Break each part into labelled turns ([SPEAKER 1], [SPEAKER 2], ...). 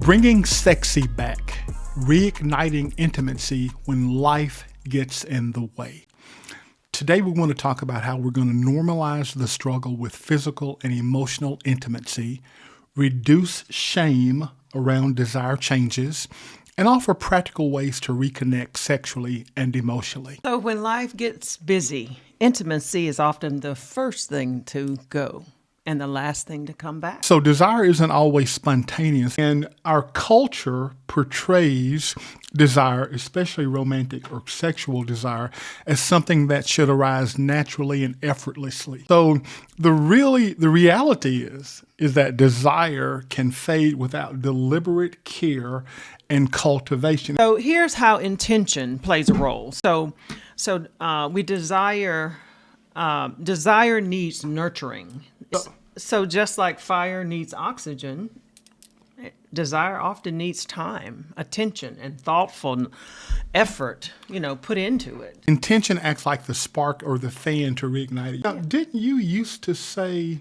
[SPEAKER 1] Bringing sexy back, reigniting intimacy when life gets in the way. Today, we want to talk about how we're going to normalize the struggle with physical and emotional intimacy, reduce shame around desire changes, and offer practical ways to reconnect sexually and emotionally.
[SPEAKER 2] So when life gets busy, intimacy is often the first thing to go and the last thing to come back.
[SPEAKER 1] So desire isn't always spontaneous, and our culture portrays desire, especially romantic or sexual desire, as something that should arise naturally and effortlessly. So the reality is that desire can fade without deliberate care and cultivation.
[SPEAKER 2] So here's how intention plays a role. So we desire needs nurturing. So just like fire needs oxygen, desire often needs time, attention, and thoughtful effort, put into it.
[SPEAKER 1] Intention acts like the spark or the fan to reignite it. Now, didn't you used to say,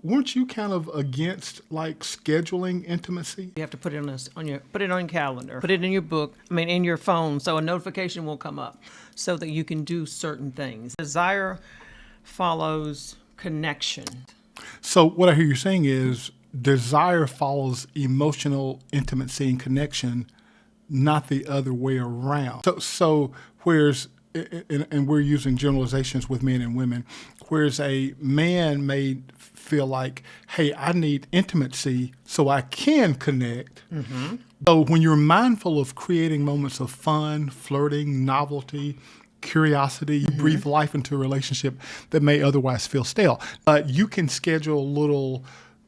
[SPEAKER 1] weren't you kind of against like scheduling intimacy?
[SPEAKER 2] You have to put it on your calendar, put it in your book, in your phone, so a notification will come up so that you can do certain things. Desire follows connection.
[SPEAKER 1] So what I hear you saying is desire follows emotional intimacy and connection, not the other way around. So whereas, and we're using generalizations with men and women, whereas a man may feel like, hey, I need intimacy so I can connect. Mm-hmm. So when you're mindful of creating moments of fun, flirting, novelty, curiosity, you breathe life into a relationship that may otherwise feel stale. You can schedule little,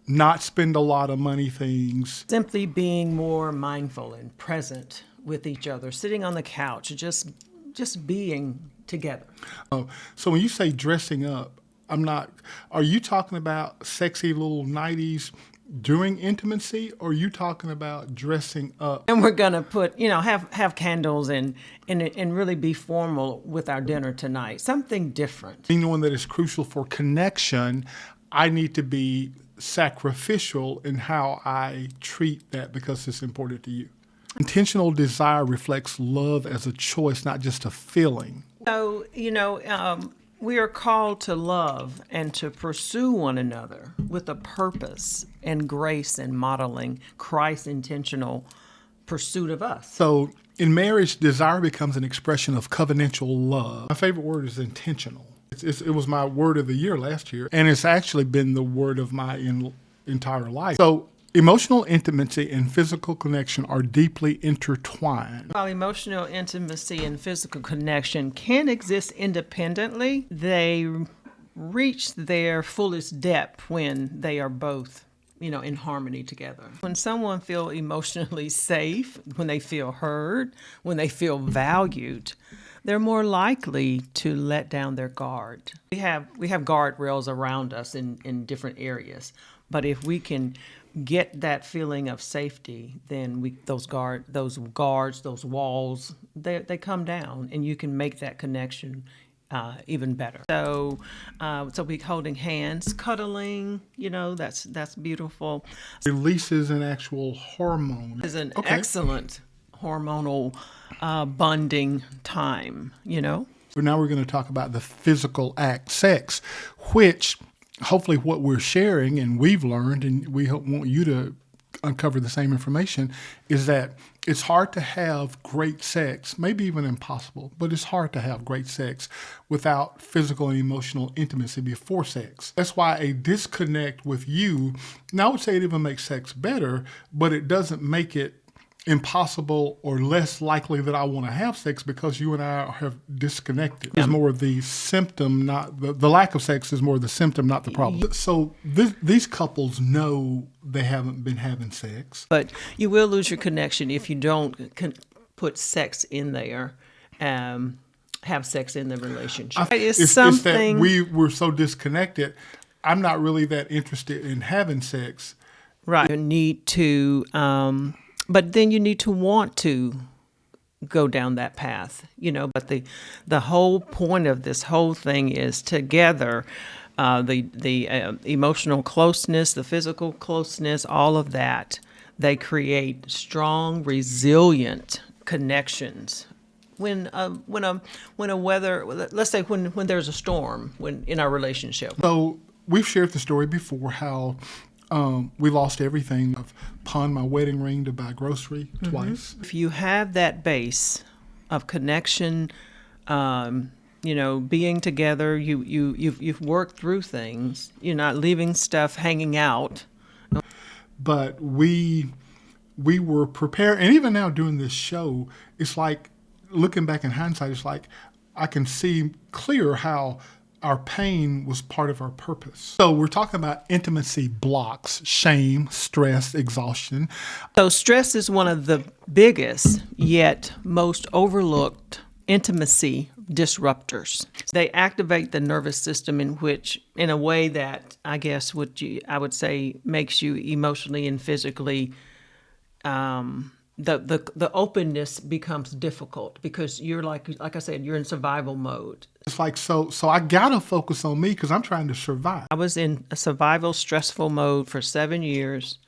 [SPEAKER 1] not spend a lot of money things.
[SPEAKER 2] Simply being more mindful and present with each other, sitting on the couch, just being together.
[SPEAKER 1] Oh, so when you say dressing up, are you talking about sexy little nighties during intimacy, or are you talking about dressing up?
[SPEAKER 2] And we're gonna put, have candles and really be formal with our dinner tonight. Something different.
[SPEAKER 1] Knowing that is crucial for connection, I need to be sacrificial in how I treat that because it's important to you. Intentional desire reflects love as a choice, not just a feeling.
[SPEAKER 2] So, we are called to love and to pursue one another with a purpose and grace and modeling Christ's intentional pursuit of us.
[SPEAKER 1] So in marriage, desire becomes an expression of covenantal love. My favorite word is intentional. It was my word of the year last year, and it's actually been the word of my entire life. So emotional intimacy and physical connection are deeply intertwined.
[SPEAKER 2] While emotional intimacy and physical connection can exist independently, they reach their fullest depth when they are both, in harmony together. When someone feels emotionally safe, when they feel heard, when they feel valued, they're more likely to let down their guard. We have guardrails around us in different areas, but if we can get that feeling of safety, then those walls, they come down, and you can make that connection even better. So we holding hands, cuddling, that's beautiful.
[SPEAKER 1] Releases an actual hormone.
[SPEAKER 2] It's an excellent hormonal bonding time,
[SPEAKER 1] So now we're going to talk about the physical act, sex, which hopefully what we're sharing and we've learned, and we want you to uncover the same information, is that it's hard to have great sex, maybe even impossible, but it's hard to have great sex without physical and emotional intimacy before sex. That's why a disconnect with you, now I would say it even makes sex better, but it doesn't make it impossible or less likely that I want to have sex because you and I have disconnected. It's more the symptom, not the lack of sex is more the symptom, not the problem. So these couples know they haven't been having sex.
[SPEAKER 2] But you will lose your connection if you don't put sex in there, have sex in the relationship.
[SPEAKER 1] It's something that we're so disconnected. I'm not really that interested in having sex.
[SPEAKER 2] Right. You need to... but then you need to want to go down that path, but the whole point of this whole thing is together, the emotional closeness, the physical closeness, all of that They create strong, resilient connections. When let's say when there's a storm in our relationship.
[SPEAKER 1] So we've shared the story before how we lost everything. I've pawned my wedding ring to buy grocery twice.
[SPEAKER 2] If you have that base of connection, being together, you've worked through things. You're not leaving stuff hanging out.
[SPEAKER 1] But we were prepared, and even now doing this show, it's like looking back in hindsight, it's like I can see clear how our pain was part of our purpose. So we're talking about intimacy blocks: shame, stress, exhaustion.
[SPEAKER 2] So stress is one of the biggest yet most overlooked intimacy disruptors. They activate the nervous system in a way that I guess I would say makes you emotionally and physically the openness becomes difficult because you're like I said, you're in survival mode.
[SPEAKER 1] It's like, so I gotta focus on me because I'm trying to survive.
[SPEAKER 2] I was in a survival stressful mode for 7 years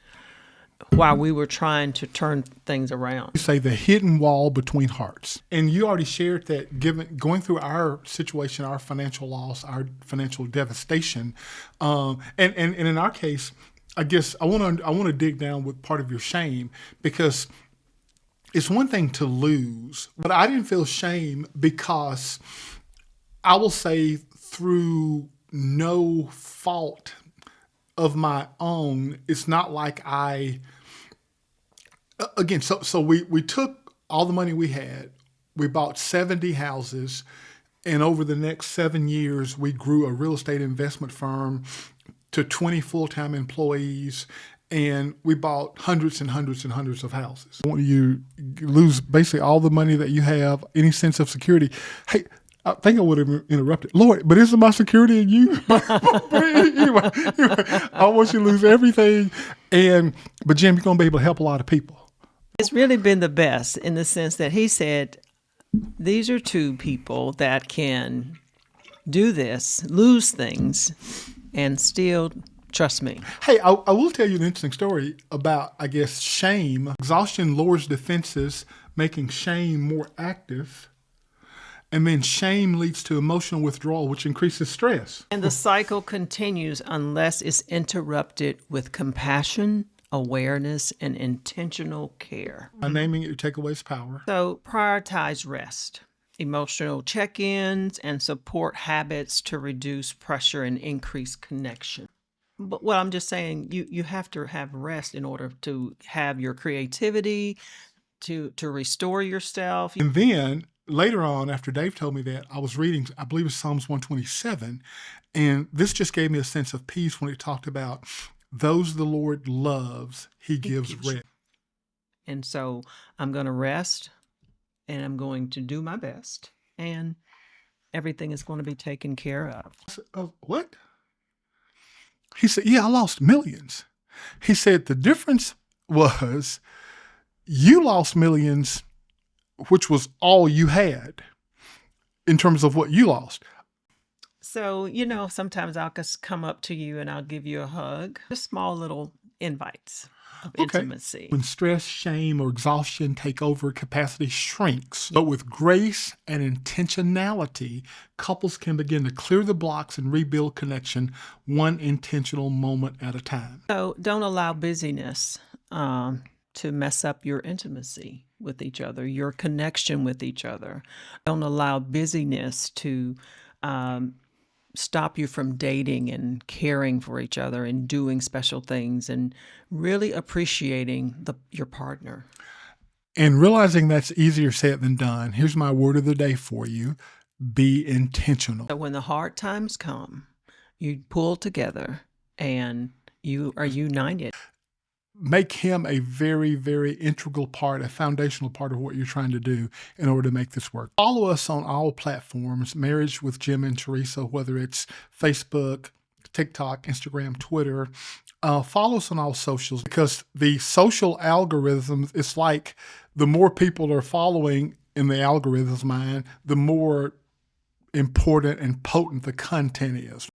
[SPEAKER 2] while we were trying to turn things around.
[SPEAKER 1] You say the hidden wall between hearts. And you already shared that going through our situation, our financial loss, our financial devastation, and in our case, I guess I want to dig down with part of your shame, because it's one thing to lose, but I didn't feel shame because I will say through no fault of my own, it's not like so we took all the money we had, we bought 70 houses, and over the next 7 years, we grew a real estate investment firm to 20 full-time employees, and we bought hundreds and hundreds and hundreds of houses. When you lose basically all the money that you have, any sense of security, hey, I think I would have interrupted. Lord, but isn't my security in you? anyway, I want you to lose everything. But Jim, you're going to be able to help a lot of people.
[SPEAKER 2] It's really been the best in the sense that he said, these are two people that can do this, lose things, and still trust me.
[SPEAKER 1] Hey, I will tell you an interesting story about, I guess, shame. Exhaustion lowers defenses, making shame more active. And then shame leads to emotional withdrawal, which increases stress.
[SPEAKER 2] And the cycle continues unless it's interrupted with compassion, awareness, and intentional care.
[SPEAKER 1] By naming it, you take away its power.
[SPEAKER 2] So prioritize rest, emotional check-ins, and support habits to reduce pressure and increase connection. But what I'm just saying, you have to have rest in order to have your creativity, to restore yourself.
[SPEAKER 1] And then later on, after Dave told me that, I was reading, I believe it's Psalms 127, and this just gave me a sense of peace when it talked about those the Lord loves, he gives rest.
[SPEAKER 2] And so I'm going to rest, and I'm going to do my best, and everything is going to be taken care of.
[SPEAKER 1] I said, what? He said, yeah, I lost millions. He said, the difference was you lost millions, which was all you had in terms of what you lost.
[SPEAKER 2] So, sometimes I'll just come up to you and I'll give you a hug. Just small little invites of intimacy.
[SPEAKER 1] When stress, shame, or exhaustion take over, capacity shrinks. But with grace and intentionality, couples can begin to clear the blocks and rebuild connection one intentional moment at a time.
[SPEAKER 2] So don't allow busyness to mess up your intimacy with each other, your connection with each other. Don't allow busyness to stop you from dating and caring for each other and doing special things and really appreciating your partner.
[SPEAKER 1] And realizing that's easier said than done, here's my word of the day for you: be intentional.
[SPEAKER 2] So when the hard times come, you pull together and you are united.
[SPEAKER 1] Make him a very, very integral part, a foundational part of what you're trying to do in order to make this work. Follow us on all platforms, Marriage with Jim and Teresa, whether it's Facebook, TikTok, Instagram, Twitter. Follow us on all socials, because the social algorithms, it's like the more people are following in the algorithm's mind, the more important and potent the content is.